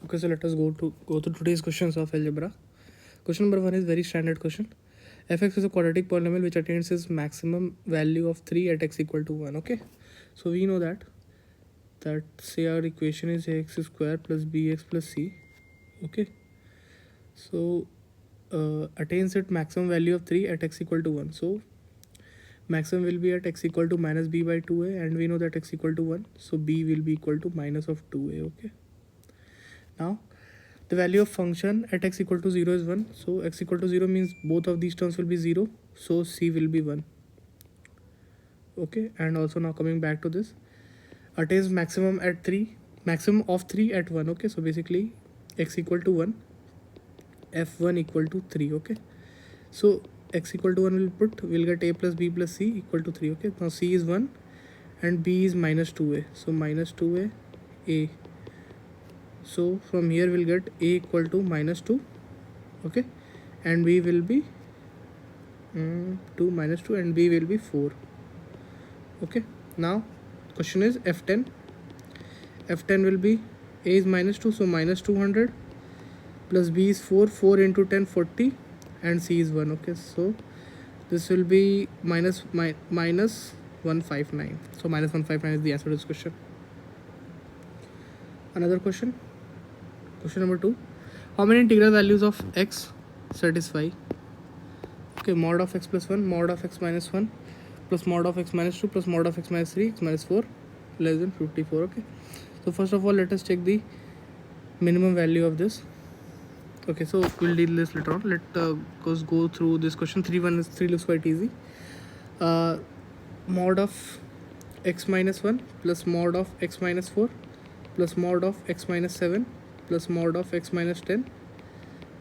Okay, so let us go through today's questions of algebra. Question number 1 is very standard question. Fx is a quadratic polynomial which attains its maximum value of 3 at x equal to 1. Okay, so we know that say our equation is ax square plus bx plus c. Okay, so attains its maximum value of 3 at x equal to 1. So maximum will be at x equal to minus b by 2a, and we know that x equal to 1, so b will be equal to minus of 2a. Okay, now the value of function at x equal to 0 is 1, so x equal to 0 means both of these terms will be 0, so c will be 1. Okay, and also now coming back to this, attains maximum at 3, maximum of 3 at 1. Okay, so basically x equal to 1, f1 equal to 3. Okay, so x equal to 1 we'll get a plus b plus c equal to 3. Okay, now c is 1 and b is minus 2a, so minus 2a a. So from here we'll get a equal to minus 2. Okay, and b will be 2 minus 2 and b will be 4. Okay, now question is f10. F10 will be a is minus 2, so minus 200 plus b is 4 into 10 40 and c is 1. Okay, so this will be minus 159. So minus 159 is the answer to this question. Another question number 2, how many integral values of x satisfy? Okay, mod of x plus 1, mod of x minus 1 plus mod of x minus 2 plus mod of x minus 3, x minus 4 less than 54. Okay, so first of all let us check the minimum value of this. Okay, so we'll deal this later on. Let us go through this question. 3 looks quite easy. Mod of x minus 1 plus mod of x minus 4 plus mod of x minus 7 plus mod of x minus 10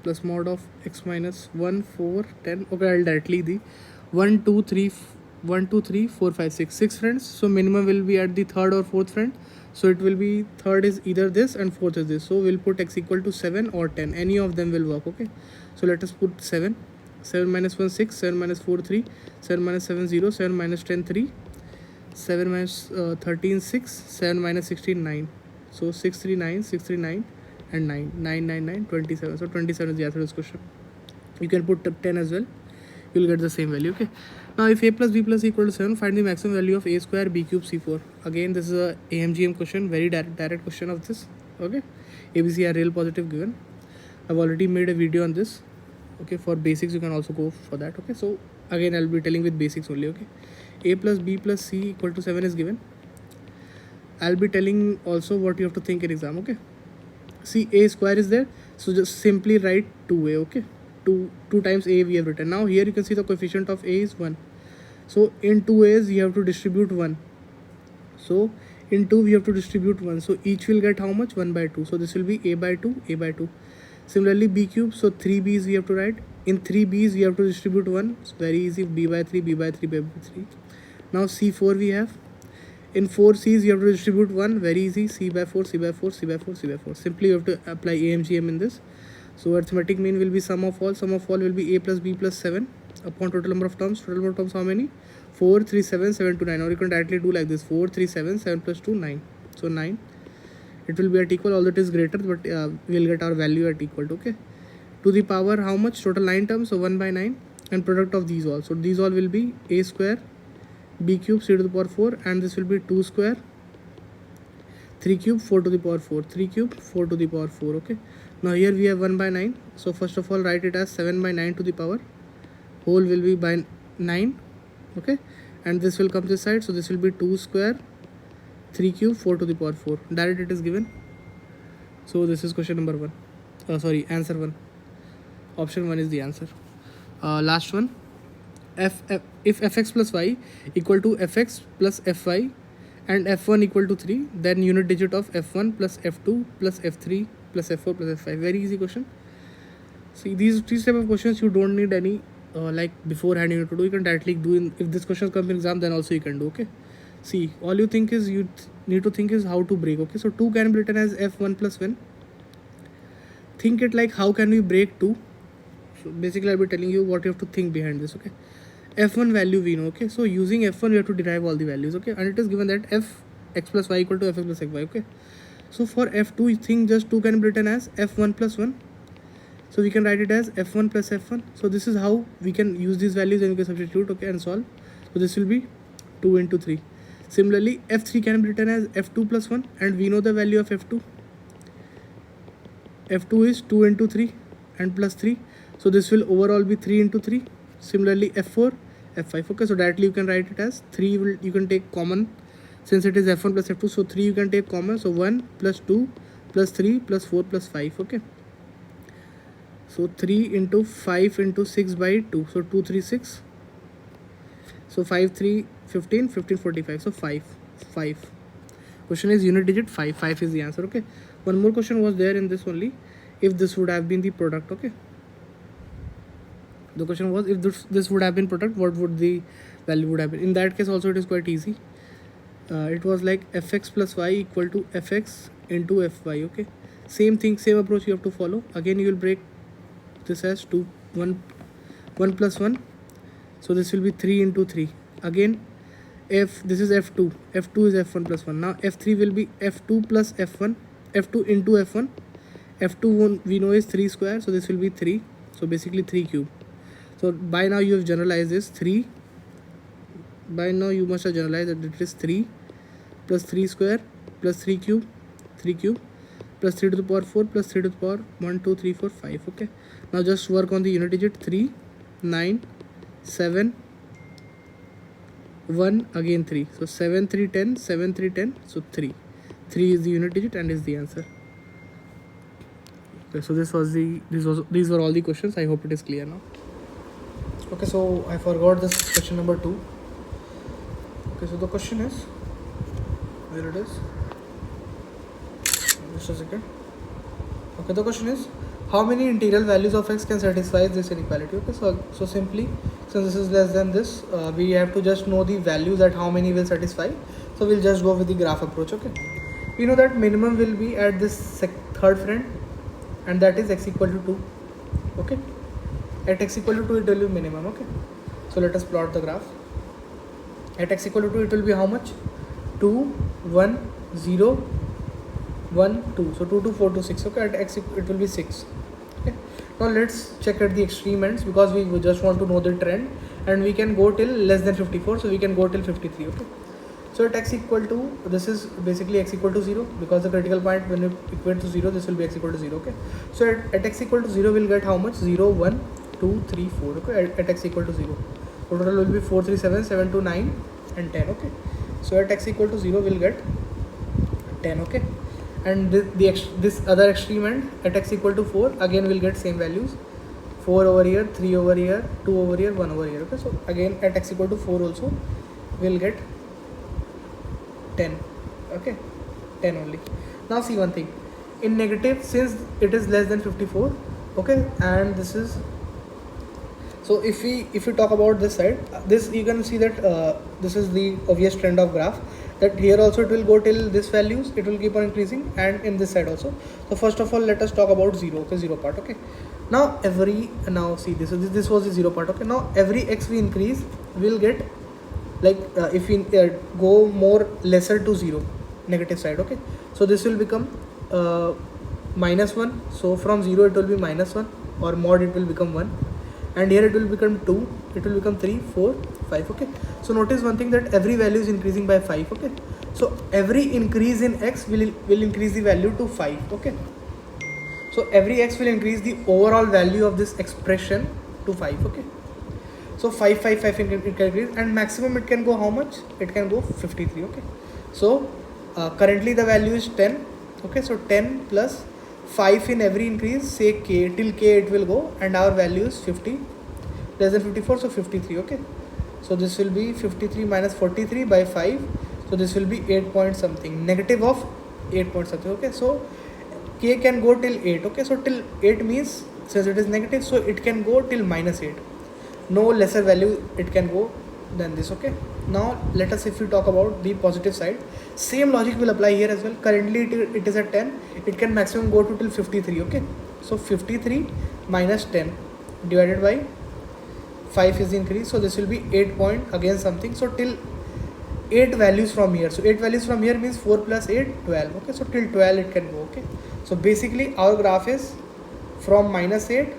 plus mod of x minus 1 4 10. Okay, I'll directly the 1 2 3 4 5 6 friends. So minimum will be at the third or fourth friend, so it will be third is either this and fourth is this, so we'll put x equal to 7 or 10, any of them will work. Okay, so let us put 7 minus 1 6, 7 minus 4 3, 7 minus 7 0, 7 minus 10 3, 7 minus 13 6, 7 minus 16 9, so 6 3 9, 6 3 9 and 9 9 9 9 27. So 27 is the answer to this question. You can put 10 as well, you will get the same value. Okay, now if a plus b plus c equal to 7, find the maximum value of a square b cube c4. Again this is a AMGM question, very direct question of this. Okay, ABC are real positive given. I've already made a video on this. Okay, for basics you can also go for that. Okay, so again I'll be telling with basics only. Okay, a plus b plus c equal to 7 is given. I'll be telling also what you have to think in exam. Okay, see a square is there, so just simply write 2a. Okay, 2 times a we have written. Now here you can see the coefficient of a is 1, so in 2 a's you have to distribute 1, so in 2 we have to distribute 1, so each will get how much? 1 by 2, so this will be a by 2 a by 2. Similarly b cube, so 3 b's we have to write. In 3 b's we have to distribute 1, it's very easy, b by 3 b by 3 b by 3. Now c4 we have. In 4 c's you have to distribute 1, very easy, c by 4 c by 4 c by 4 c by 4. Simply you have to apply AMGM in this. So arithmetic mean will be sum of all will be a plus b plus 7 upon total number of terms. Total number of terms how many? 4 3 7 7 2 9. Or you can directly do like this, 4 3 7 7 plus 2 9, so 9. It will be at equal, although it is greater, but we'll get our value at equal to. Okay, to the power how much? Total 9 terms, so 1 by 9, and product of these all, so these all will be a square b cube c to the power 4, and this will be 2 square 3 cube 4 to the power 4, 3 cube 4 to the power 4. Okay, now here we have 1 by 9, so first of all write it as 7 by 9 to the power, whole will be by 9. Okay, and this will come this side, so this will be 2 square 3 cube 4 to the power 4. Direct it is given. So this is question number 1, answer 1. Option 1 is the answer. Last one, if fx plus y equal to fx plus fy and f1 equal to 3, then unit digit of f1 plus f2 plus f3 plus f4 plus f5. Very easy question. See, these type of questions you don't need any like beforehand you need to do. You can directly do if this question comes in exam, then also you can do. Okay, see, all you think is you need to think is how to break. Okay, so 2 can be written as f1 plus 1. Think it like how can we break 2. So basically I'll be telling you what you have to think behind this. Okay, f1 value we know. Okay, so using f1 we have to derive all the values. Okay, and it is given that f x plus y equal to fx plus fy. Okay, So for f2, you think just 2 can be written as f1 plus 1. So we can write it as f1 plus f1. So this is how we can use these values and we can substitute, okay, and solve. So this will be 2 into 3. Similarly, f3 can be written as f2 plus 1, and we know the value of f2. f2 is 2 into 3 and plus 3. So this will overall be 3 into 3. Similarly, f4, f5. Okay, so directly you can write it as 3 will, you can take common, since it is f1 plus f2, so 3 you can take common. So 1 plus 2 plus 3 plus 4 plus 5. Okay, so 3 into 5 into 6 by 2. So 2 3 6. So 5 3 15, 15 45. So 5. Question is unit digit 5. 5 is the answer. Okay, one more question was there in this only. If this would have been the product, okay, the question was if this would have been product, what would the value would have been. In that case also it is quite easy. It was like fx plus y equal to fx into fy. Okay, same thing, same approach you have to follow. Again you will break this as 1 plus 1. So this will be 3 into 3. Again, if this is f2 is f1 plus 1. Now f3 will be f2 plus f1, f2 into f1. f2 we know is 3 square, so this will be 3. So basically 3 cube. So by now you have generalized this 3. By now you must have generalized that it is 3 plus 3 square plus 3 cube plus 3 to the power 4 plus 3 to the power 1 2 3 4 5. Okay, now just work on the unit digit. 3 9 7 1 again 3. So 7 3 10, 7 3 10. So 3 is the unit digit and is the answer. Okay, so these were all the questions. I hope it is clear now. Okay, so I forgot this question number 2. Okay, so the question is, where it is, just a second. Okay, the question is, how many integral values of x can satisfy this inequality? Okay, so simply, since this is less than this, we have to just know the values at how many will satisfy. So we'll just go with the graph approach. Okay, we know that minimum will be at this third friend, and that is x equal to 2. Okay, at x equal to 2 it will be minimum. Okay, so let us plot the graph. At x equal to 2 it will be how much? 2 1 0 1 2. So 2 2 4 2 6. Okay, at x it will be 6. Okay, now let's check at the extreme ends, because we just want to know the trend, and we can go till less than 54, so we can go till 53. Okay, so at x equal to, this is basically x equal to 0, because the critical point when you equate to 0, this will be x equal to 0. Okay, so at x equal to 0 we'll get how much? 0 1 2 3 4. Okay, at x equal to 0, so total will be 4 3 7 7 2 9 and 10. Okay, so at x equal to 0 we'll get 10. Okay, and this other extreme end at x equal to 4, again we'll get same values, 4 over here, 3 over here, 2 over here, 1 over here. Okay, so again at x equal to 4 also we'll get 10. Okay, 10 only. Now see one thing, in negative, since it is less than 54, okay, and this is, so if we talk about this side, this you can see that this is the obvious trend of graph, that here also it will go till this values, it will keep on increasing, and in this side also. So first of all let us talk about 0. Okay, 0 part. Okay, now see this was the 0 part. Okay, now every x we increase will get, like if we go more lesser to 0, negative side. Okay, so this will become -1. So from 0 it will be -1, or mod it will become 1, and here it will become 2, it will become 3 4 5. Okay, so notice one thing, that every value is increasing by 5. Okay, so every increase in x will increase the value to 5. Okay, so every x will increase the overall value of this expression to 5. Okay, so 5 5 5 it can increase, and maximum it can go how much? It can go 53. Okay, so currently the value is 10. Okay, so 10 plus 5 in every increase, say k, till k it will go, and our value is 50, less than 54, so 53. Okay, so this will be 53 minus 43 by 5, so this will be 8 point something, negative of 8 point something. Okay, so k can go till 8. Okay, so till 8 means, since it is negative, so it can go till -8, no lesser value it can go than this. Okay, now let us, if we talk about the positive side, same logic will apply here as well. Currently it is at 10, it can maximum go to till 53. Okay, so 53 minus 10 divided by 5 is the increase, so this will be 8 point again something. So till 8 values from here. So 8 values from here means 4 plus 8, 12. Okay, so till 12 it can go. Okay, so basically our graph is from minus 8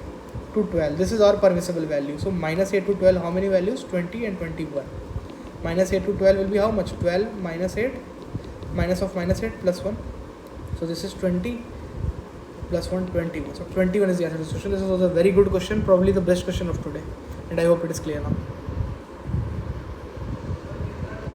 to 12. This is our permissible value. So minus 8 to 12, how many values? 20 and 21. Minus 8 to 12 will be how much? 12 minus 8, minus of minus 8 plus 1. So this is 20 plus 1, 21. So 21 is the answer to this question. This was a very good question, probably the best question of today, and I hope it is clear now.